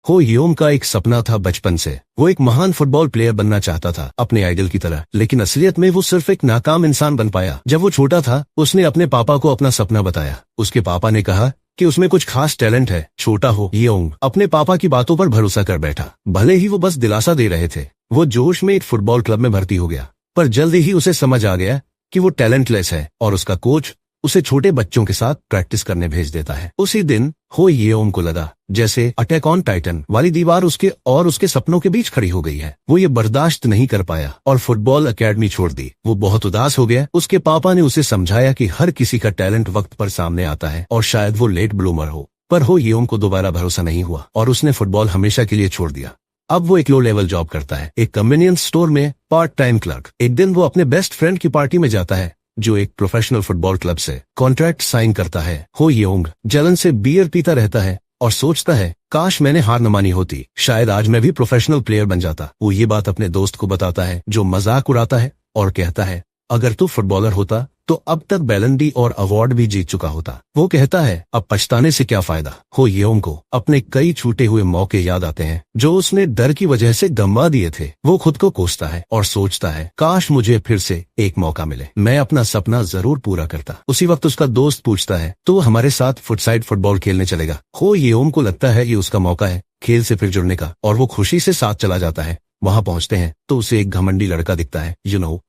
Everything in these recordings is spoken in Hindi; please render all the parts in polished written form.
हो येओंग का एक सपना था बचपन से। वो एक महान फुटबॉल प्लेयर बनना चाहता था अपने आइडल की तरह, लेकिन असलियत में वो सिर्फ एक नाकाम इंसान बन पाया। जब वो छोटा था उसने अपने पापा को अपना सपना बताया। उसके पापा ने कहा कि उसमें कुछ खास टैलेंट है। छोटा हो येओंग अपने पापा की बातों पर भरोसा कर बैठा। भले ही वो बस दिलासा दे रहे थे, वो जोश में एक फुटबॉल क्लब में भर्ती हो गया। पर जल्दी ही उसे समझ आ गया कि वो टैलेंटलेस है और उसका कोच उसे छोटे बच्चों के साथ प्रैक्टिस करने भेज देता है। उसी दिन हो येओंग को लगा जैसे अटैक ऑन टाइटन वाली दीवार उसके और उसके सपनों के बीच खड़ी हो गई है। वो ये बर्दाश्त नहीं कर पाया और फुटबॉल एकेडमी छोड़ दी। वो बहुत उदास हो गया। उसके पापा ने उसे समझाया कि हर किसी का टैलेंट वक्त पर सामने आता है और शायद वो लेट ब्लूमर हो। पर हो येओंग को दोबारा भरोसा नहीं हुआ और उसने फुटबॉल हमेशा के लिए छोड़ दिया। अब वो एक लो लेवल जॉब करता है, एक कन्वीनियंस स्टोर में पार्ट टाइम क्लर्क। एक दिन वो अपने बेस्ट फ्रेंड की पार्टी में जाता है जो एक प्रोफेशनल फुटबॉल क्लब से कॉन्ट्रैक्ट साइन करता है। हो येओंग जलन से बियर पीता रहता है और सोचता है काश मैंने हार न मानी होती, शायद आज मैं भी प्रोफेशनल प्लेयर बन जाता। वो ये बात अपने दोस्त को बताता है जो मजाक उड़ाता है और कहता है अगर तू फुटबॉलर होता तो अब तक बैलन डी और अवार्ड भी जीत चुका होता। वो कहता है अब पछताने से क्या फायदा। हो येओंग को अपने कई छूटे हुए मौके याद आते हैं जो उसने डर की वजह से गंवा दिए थे। वो खुद को कोसता है और सोचता है काश मुझे फिर से एक मौका मिले, मैं अपना सपना जरूर पूरा करता। उसी वक्त उसका दोस्त पूछता है तो हमारे साथ फुटसाइड फुटबॉल खेलने चलेगा। हो येओंग को लगता है ये उसका मौका है खेल से फिर जुड़ने का और वो खुशी से साथ चला जाता है। वहां पहुंचते हैं तो उसे एक घमंडी लड़का दिखता है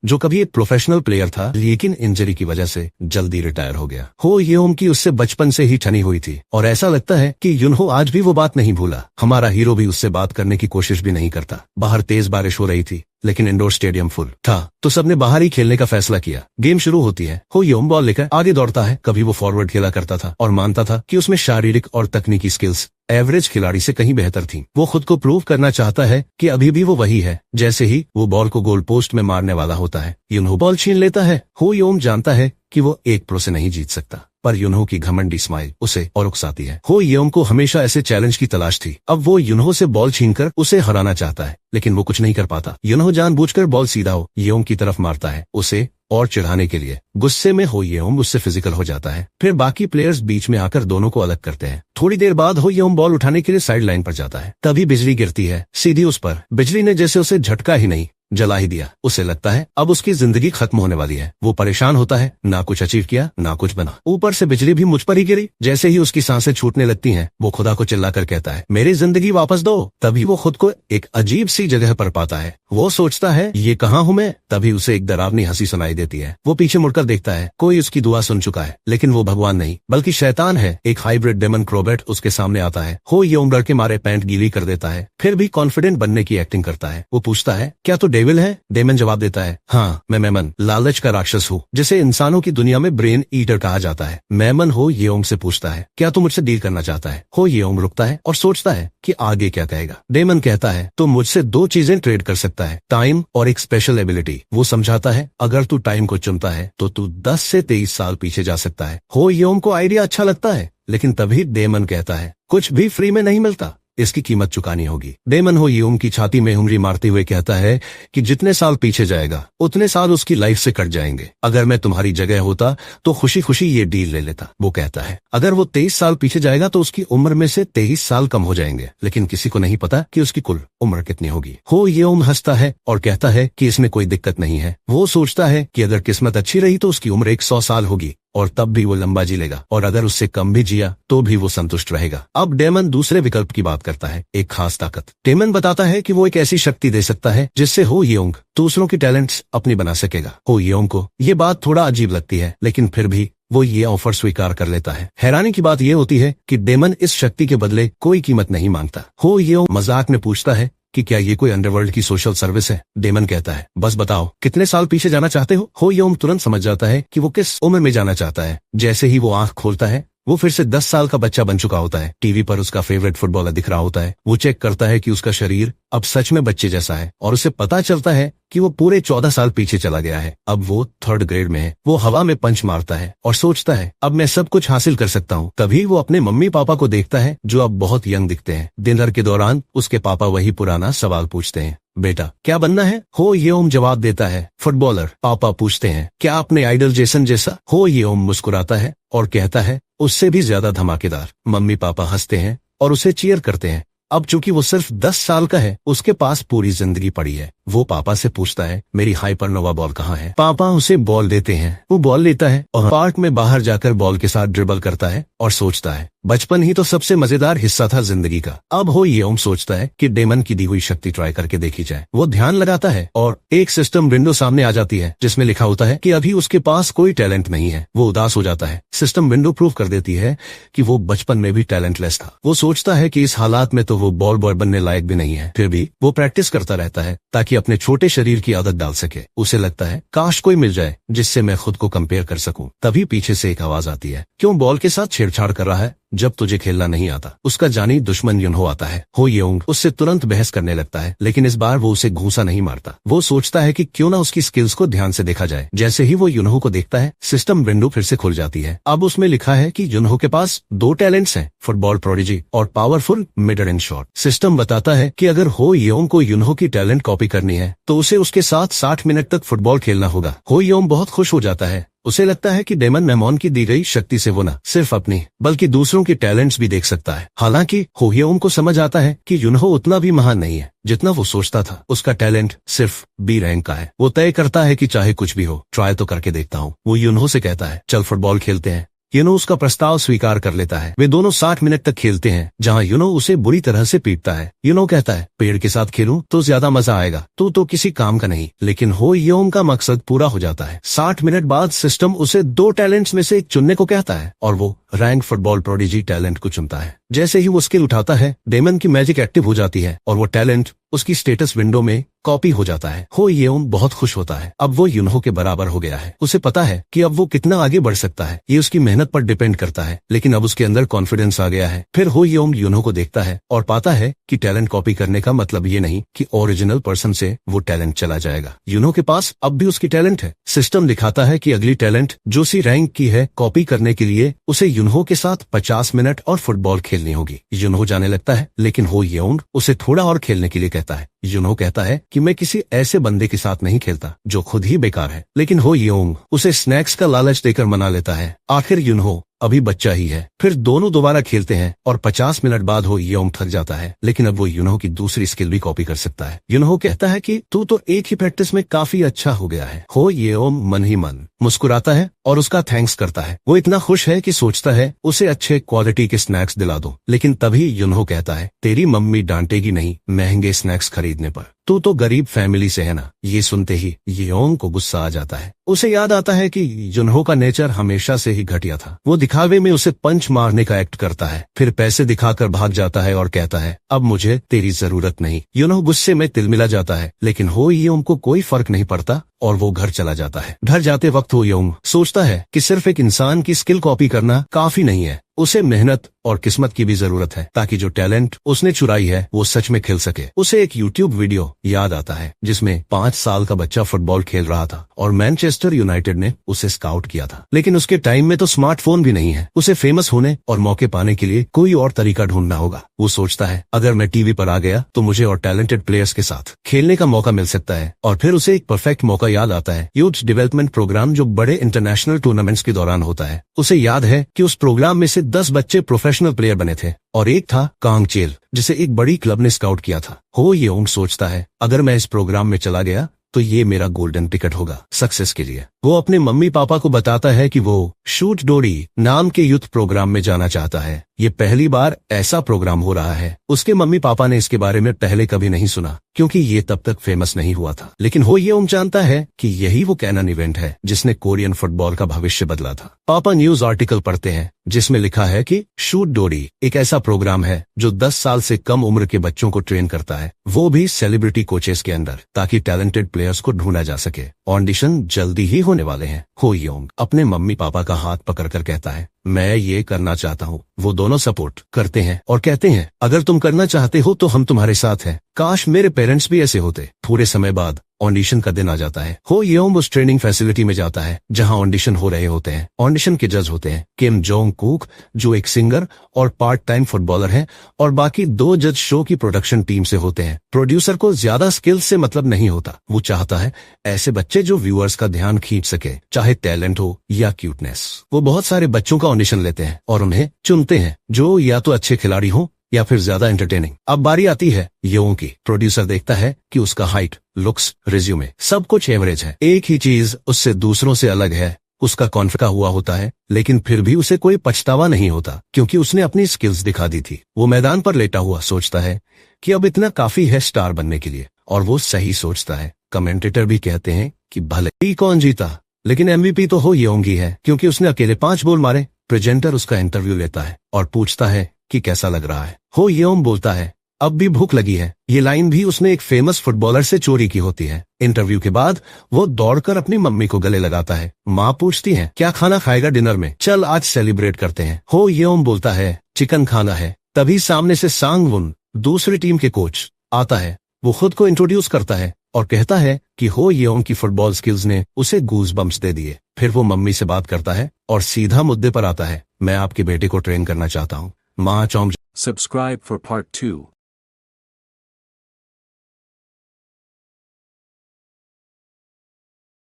जो कभी एक प्रोफेशनल प्लेयर था लेकिन इंजरी की वजह से जल्दी रिटायर हो गया। हो येओंग की उससे बचपन से ही ठनी हुई थी और ऐसा लगता है कि युनहो आज भी वो बात नहीं भूला। हमारा हीरो भी उससे बात करने की कोशिश भी नहीं करता। बाहर तेज बारिश हो रही थी लेकिन इंडोर स्टेडियम फुल था तो सबने बाहर ही खेलने का फैसला किया। गेम शुरू होती है। हो येओंग बॉल लेकर आगे दौड़ता है। कभी वो फॉरवर्ड खेला करता था और मानता था कि उसमें शारीरिक और तकनीकी स्किल्स एवरेज खिलाड़ी से कहीं बेहतर थी। वो खुद को प्रूव करना चाहता है कि अभी भी वो वही है। जैसे ही वो बॉल को गोल पोस्ट में मारने वाला होता है युनहो बॉल छीन लेता है। हो येओंग जानता है कि वो एक प्रो से नहीं जीत सकता, पर युनहो की घमंडी स्माइल उसे और उकसाती है। हो येओंग को हमेशा ऐसे चैलेंज की तलाश थी। अब वो युनहो से बॉल छीनकर उसे हराना चाहता है लेकिन वो कुछ नहीं कर पाता। युनहो जानबूझकर बॉल सीधा हो येओंग की तरफ मारता है उसे और चिढ़ाने के लिए। गुस्से में हो येओंग उससे फिजिकल हो जाता है। फिर बाकी प्लेयर्स बीच में आकर दोनों को अलग करते हैं। थोड़ी देर बाद हो येओंग बॉल उठाने के लिए साइड लाइन पर जाता है। तभी बिजली गिरती है सीधी उस पर। बिजली ने जैसे उसे झटका ही नहीं जला ही दिया। उसे लगता है अब उसकी जिंदगी खत्म होने वाली है। वो परेशान होता है, ना कुछ अचीव किया ना कुछ बना, ऊपर से बिजली भी मुझ पर ही गिरी। जैसे ही उसकी सांसें छूटने लगती हैं वो खुदा को चिल्लाकर कहता है मेरी जिंदगी वापस दो। तभी वो खुद को एक अजीब सी जगह पर पाता है। वो सोचता है ये कहाँ हूँ मैं। तभी उसे एक डरावनी हंसी सुनाई देती है। वो पीछे मुड़कर देखता है, कोई उसकी दुआ सुन चुका है लेकिन वो भगवान नहीं बल्कि शैतान है। एक हाइब्रिड डेमन क्रोबेट उसके सामने आता है। हो येओंग डर के मारे पैंट गीली कर देता है फिर भी कॉन्फिडेंट बनने की एक्टिंग करता है। वो पूछता है क्या तो डेविल है। डेमन जवाब देता है हाँ मैं मेमन लालच का राक्षस हूँ जिसे इंसानों की दुनिया में ब्रेन ईटर कहा जाता है। मेमन हो येओंग से पूछता है क्या तू मुझसे डील करना चाहता है। हो येओंग रुकता है और सोचता है कि आगे क्या कहेगा। डेमन कहता है तो मुझसे दो चीजें ट्रेड कर सकता है, टाइम और एक स्पेशल एबिलिटी। वो समझाता है अगर तू टाइम को चुनता है तो तू 10 से 23 साल पीछे जा सकता है। हो येओंग को आइडिया अच्छा लगता है लेकिन तभी डेमन कहता है कुछ भी फ्री में नहीं मिलता, इसकी कीमत चुकानी होगी। डेमन हो येओंग की छाती में उंगली मारते हुए कहता है कि जितने साल पीछे जाएगा उतने साल उसकी लाइफ से कट जाएंगे। अगर मैं तुम्हारी जगह होता तो खुशी खुशी ये डील ले लेता। वो कहता है अगर वो 23 साल पीछे जाएगा तो उसकी उम्र में से 23 साल कम हो जाएंगे, लेकिन किसी को नहीं पता कि उसकी कुल उम्र कितनी होगी। हो येओंग हंसता है और कहता है कि इसमें कोई दिक्कत नहीं है। वो सोचता है कि अगर किस्मत अच्छी रही तो उसकी उम्र 100 साल होगी और तब भी वो लंबा जी लेगा और अगर उससे कम भी जिया तो भी वो संतुष्ट रहेगा। अब डेमन दूसरे विकल्प की बात करता है, एक खास ताकत। डेमन बताता है कि वो एक ऐसी शक्ति दे सकता है जिससे हो येओंग दूसरों की टैलेंट्स अपनी बना सकेगा। हो येओंग को ये बात थोड़ा अजीब लगती है लेकिन फिर भी वो ये ऑफर स्वीकार कर लेता है। हैरानी की बात ये होती है कि डेमन इस शक्ति के बदले कोई कीमत नहीं मांगता। हो येओंग मजाक में पूछता है कि क्या ये कोई अंडरवर्ल्ड की सोशल सर्विस है। डेमन कहता है बस बताओ कितने साल पीछे जाना चाहते हो। हो येओंग तुरंत समझ जाता है कि वो किस उम्र में जाना चाहता है। जैसे ही वो आंख खोलता है वो फिर से 10 साल का बच्चा बन चुका होता है। टीवी पर उसका फेवरेट फुटबॉलर दिख रहा होता है। वो चेक करता है कि उसका शरीर अब सच में बच्चे जैसा है और उसे पता चलता है कि वो पूरे 14 साल पीछे चला गया है। अब वो 3rd ग्रेड में है। वो हवा में पंच मारता है और सोचता है अब मैं सब कुछ हासिल कर सकता हूँ। तभी वो अपने मम्मी पापा को देखता है जो अब बहुत यंग दिखते हैं। डिनर के दौरान उसके पापा वही पुराना सवाल पूछते हैं, बेटा क्या बनना है। हो येओंग जवाब देता है फुटबॉलर। पापा पूछते हैं क्या अपने आइडल जेसन जैसा। हो येओंग मुस्कुराता है और कहता है उससे भी ज्यादा धमाकेदार। मम्मी पापा हंसते हैं और उसे चीयर करते हैं। अब चूंकि वो सिर्फ 10 साल का है, उसके पास पूरी जिंदगी पड़ी है। वो पापा से पूछता है, मेरी हाइपरनोवा बॉल कहाँ है? पापा उसे बॉल देते हैं, वो बॉल लेता है और पार्क में बाहर जाकर बॉल के साथ ड्रिबल करता है और सोचता है बचपन ही तो सबसे मजेदार हिस्सा था जिंदगी का। अब हो येओंग सोचता है कि डेमन की दी हुई शक्ति ट्राई करके देखी जाए। वो ध्यान लगाता है और एक सिस्टम विंडो सामने आ जाती है जिसमें लिखा होता है कि अभी उसके पास कोई टैलेंट नहीं है। वो उदास हो जाता है। सिस्टम विंडो प्रूव कर देती है कि वो बचपन में भी टैलेंटलेस था। वो सोचता है कि इस हालात में तो वो बॉल बॉय बनने लायक भी नहीं है। फिर भी वो प्रैक्टिस करता रहता है ताकि अपने छोटे शरीर की आदत डाल सके। उसे लगता है काश कोई मिल जाए जिससे मैं खुद को कंपेयर कर सकूं। तभी पीछे से एक आवाज आती है, क्यों बॉल के साथ छेड़छाड़ कर रहा है जब तुझे खेलना नहीं आता? उसका जानी दुश्मन युनहो आता है। हो येओंग उससे तुरंत बहस करने लगता है, लेकिन इस बार वो उसे घूंसा नहीं मारता। वो सोचता है कि क्यों ना उसकी स्किल्स को ध्यान से देखा जाए। जैसे ही वो युनहो को देखता है, सिस्टम विंडो फिर से खुल जाती है। अब उसमें लिखा है कि युनहो के पास 2 टैलेंट्स हैं, फुटबॉल प्रोडिजी और powerful mid range shot. System बताता है कि अगर हो येओंग को युनहो की टैलेंट कॉपी करनी है तो उसे उसके साथ 60 मिनट तक फुटबॉल खेलना होगा। हो येओंग बहुत खुश हो जाता है। उसे लगता है कि डेमन मेमोन की दी गई शक्ति से वो न सिर्फ अपनी बल्कि दूसरों की टैलेंट्स भी देख सकता है। हालांकि हो येओंग को समझ आता है कि युनहो उतना भी महान नहीं है जितना वो सोचता था। उसका टैलेंट सिर्फ बी रैंक का है। वो तय करता है कि चाहे कुछ भी हो, ट्राई तो करके देखता हूँ। वो युनहो से कहता है, चल फुटबॉल खेलते हैं। युनो उसका प्रस्ताव स्वीकार कर लेता है। वे दोनों 60 मिनट तक खेलते हैं, जहां युनो उसे बुरी तरह से पीटता है। युनो कहता है, पेड़ के साथ खेलूं तो ज्यादा मजा आएगा, तो किसी काम का नहीं। लेकिन हो येओंग का मकसद पूरा हो जाता है। 60 मिनट बाद सिस्टम उसे 2 टैलेंट्स में से एक चुनने को कहता है और वो रैंक फुटबॉल प्रोडिजी टैलेंट को चुनता है। जैसे ही वो स्किल उठाता है, डेमन की मैजिक एक्टिव हो जाती है और वो टैलेंट उसकी स्टेटस विंडो में कॉपी हो जाता है। हो येओंग बहुत खुश होता है। अब वो युनहो के बराबर हो गया है। उसे पता है कि अब वो कितना आगे बढ़ सकता है, ये उसकी मेहनत पर डिपेंड करता है। लेकिन अब उसके अंदर कॉन्फिडेंस आ गया है। फिर हो येओंग युनहो को देखता है और पाता है कि टैलेंट कॉपी करने का मतलब ये नहीं कि ओरिजिनल पर्सन से वो टैलेंट चला जाएगा। युनहो के पास अब भी उसकी टैलेंट है। सिस्टम दिखाता है कि अगली टैलेंट जो सी रैंक की है, कॉपी करने के लिए उसे युनहो के साथ 50 मिनट और फुटबॉल खेलनी होगी। युनहो जाने लगता है, लेकिन हो येओंग उसे थोड़ा और खेलने के लिए कहता है। युनहो कहता है कि मैं किसी ऐसे बंदे के साथ नहीं खेलता जो खुद ही बेकार है। लेकिन हो येओंग उसे स्नैक्स का लालच देकर मना लेता है। आखिर युनहो अभी बच्चा ही है। फिर दोनों दोबारा खेलते हैं और 50 मिनट बाद हो येओंग थक जाता है, लेकिन अब वो युनहो की दूसरी स्किल भी कॉपी कर सकता है। युनहो कहता है कि तू तो एक ही प्रैक्टिस में काफी अच्छा हो गया है। हो येओंग मन ही मन मुस्कुराता है और उसका थैंक्स करता है। वो इतना खुश है कि सोचता है उसे अच्छे क्वालिटी के स्नैक्स दिला दो। लेकिन तभी युनहो कहता है, तेरी मम्मी डांटेगी नहीं महंगे स्नैक्स खरीदने पर, तू तो गरीब फैमिली से है ना। ये सुनते ही येओंग को गुस्सा आ जाता है। उसे याद आता है कि युनहो का नेचर हमेशा से ही घटिया था। वो दिखावे में उसे पंच मारने का एक्ट करता है, फिर पैसे दिखाकर भाग जाता है और कहता है, अब मुझे तेरी जरूरत नहीं। युनहो गुस्से में तिलमिला जाता है, लेकिन हो येओंग को कोई फर्क नहीं पड़ता और वो घर चला जाता है। घर जाते वक्त हो येओंग सोचता है कि सिर्फ एक इंसान की स्किल कॉपी करना काफी नहीं है, उसे मेहनत और किस्मत की भी जरूरत है ताकि जो टैलेंट उसने चुराई है वो सच में खेल सके। उसे एक यूट्यूब वीडियो याद आता है जिसमें 5 साल का बच्चा फुटबॉल खेल रहा था और मैनचेस्टर यूनाइटेड ने उसे स्काउट किया था। लेकिन उसके टाइम में तो स्मार्टफोन भी नहीं है। उसे फेमस होने और मौके पाने के लिए कोई और तरीका ढूंढना होगा। वो सोचता है, अगर मैं टीवी पर आ गया तो मुझे और टैलेंटेड प्लेयर्स के साथ खेलने का मौका मिल सकता है। और फिर उसे एक परफेक्ट मौका याद आता है, यूथ डेवलपमेंट प्रोग्राम जो बड़े इंटरनेशनल टूर्नामेंट्स के दौरान होता है। उसे याद है कि उस प्रोग्राम में से 10 बच्चे प्रोफेशनल प्लेयर बने थे और एक था कांग चेल, जिसे एक बड़ी क्लब ने स्काउट किया था। हो येओंग सोचता है, अगर मैं इस प्रोग्राम में चला गया तो ये मेरा गोल्डन टिकट होगा सक्सेस के लिए। वो अपने मम्मी पापा को बताता है कि वो शूट डोरी नाम के यूथ प्रोग्राम में जाना चाहता है। ये पहली बार ऐसा प्रोग्राम हो रहा है। उसके मम्मी पापा ने इसके बारे में पहले कभी नहीं सुना क्योंकि ये तब तक फेमस नहीं हुआ था। लेकिन हो येओंग जानता है कि यही वो कैनन इवेंट है जिसने कोरियन फुटबॉल का भविष्य बदला था। पापा न्यूज आर्टिकल पढ़ते हैं जिसमें लिखा है कि शूट डोरी एक ऐसा प्रोग्राम है जो 10 साल से कम उम्र के बच्चों को ट्रेन करता है, वो भी सेलिब्रिटी कोचेस के अंदर, ताकि टैलेंटेड प्लेयर्स को ढूंढा जा सके। ऑडिशन जल्दी ही होने वाले हैं। हो येओंग अपने मम्मी पापा का हाथ पकड़कर कहता है, मैं ये करना चाहता हूँ। वो दोनों सपोर्ट करते हैं और कहते हैं, अगर तुम करना चाहते हो तो हम तुम्हारे साथ हैं। काश मेरे पेरेंट्स भी ऐसे होते। थोड़े समय बाद ऑडिशन का दिन आ जाता है। हो येओंग उस ट्रेनिंग फैसिलिटी में जाता है जहां ऑडिशन हो रहे होते हैं। ऑडिशन के जज होते हैं किम जोंग कुक, जो एक सिंगर और पार्ट टाइम फुटबॉलर है, और बाकी 2 जज शो की प्रोडक्शन टीम से होते हैं। प्रोड्यूसर को ज्यादा स्किल्स से मतलब नहीं होता। वो चाहता है ऐसे बच्चे जो व्यूअर्स का ध्यान खींच सके, चाहे टैलेंट हो या क्यूटनेस। वो बहुत सारे बच्चों का ऑडिशन लेते हैं और उन्हें चुनते हैं जो या तो अच्छे खिलाड़ी हो या फिर ज्यादा एंटरटेनिंग। अब बारी आती है यों की। प्रोड्यूसर देखता है कि उसका हाइट, लुक्स, रिज्यूमे सब कुछ एवरेज है। एक ही चीज उससे दूसरों से अलग है, उसका कॉन्फिडेंस हुआ होता है, लेकिन फिर भी उसे कोई पछतावा नहीं होता क्योंकि उसने अपनी स्किल्स दिखा दी थी। वो मैदान पर लेटा हुआ सोचता है कि अब इतना काफी है स्टार बनने के लिए, और वो सही सोचता है। कमेंटेटर भी कहते हैं कि भले ही कौन जीता, लेकिन एमवीपी तो हो योंग ही है क्योंकि उसने अकेले 5 गोल मारे। प्रेजेंटर उसका इंटरव्यू लेता है और पूछता है कि कैसा लग रहा है। हो योंग बोलता है, अब भी भूख लगी है। ये लाइन भी उसने एक फेमस फुटबॉलर से चोरी की होती है। इंटरव्यू के बाद वो दौड़कर अपनी मम्मी को गले लगाता है। माँ पूछती है, क्या खाना खाएगा डिनर में? चल आज सेलिब्रेट करते हैं। हो योंग बोलता है, चिकन खाना है। तभी सामने से सांग वुन, दूसरी टीम के कोच, आता है। वो खुद को इंट्रोड्यूस करता है और कहता है कि हो योंग की फुटबॉल स्किल्स ने उसे गूज बम्प्स दे दिए। फिर वो मम्मी से बात करता है और सीधा मुद्दे पर आता है, मैं आपके बेटे को ट्रेन करना चाहता हूँ। माँ चौंक। Subscribe for part 2.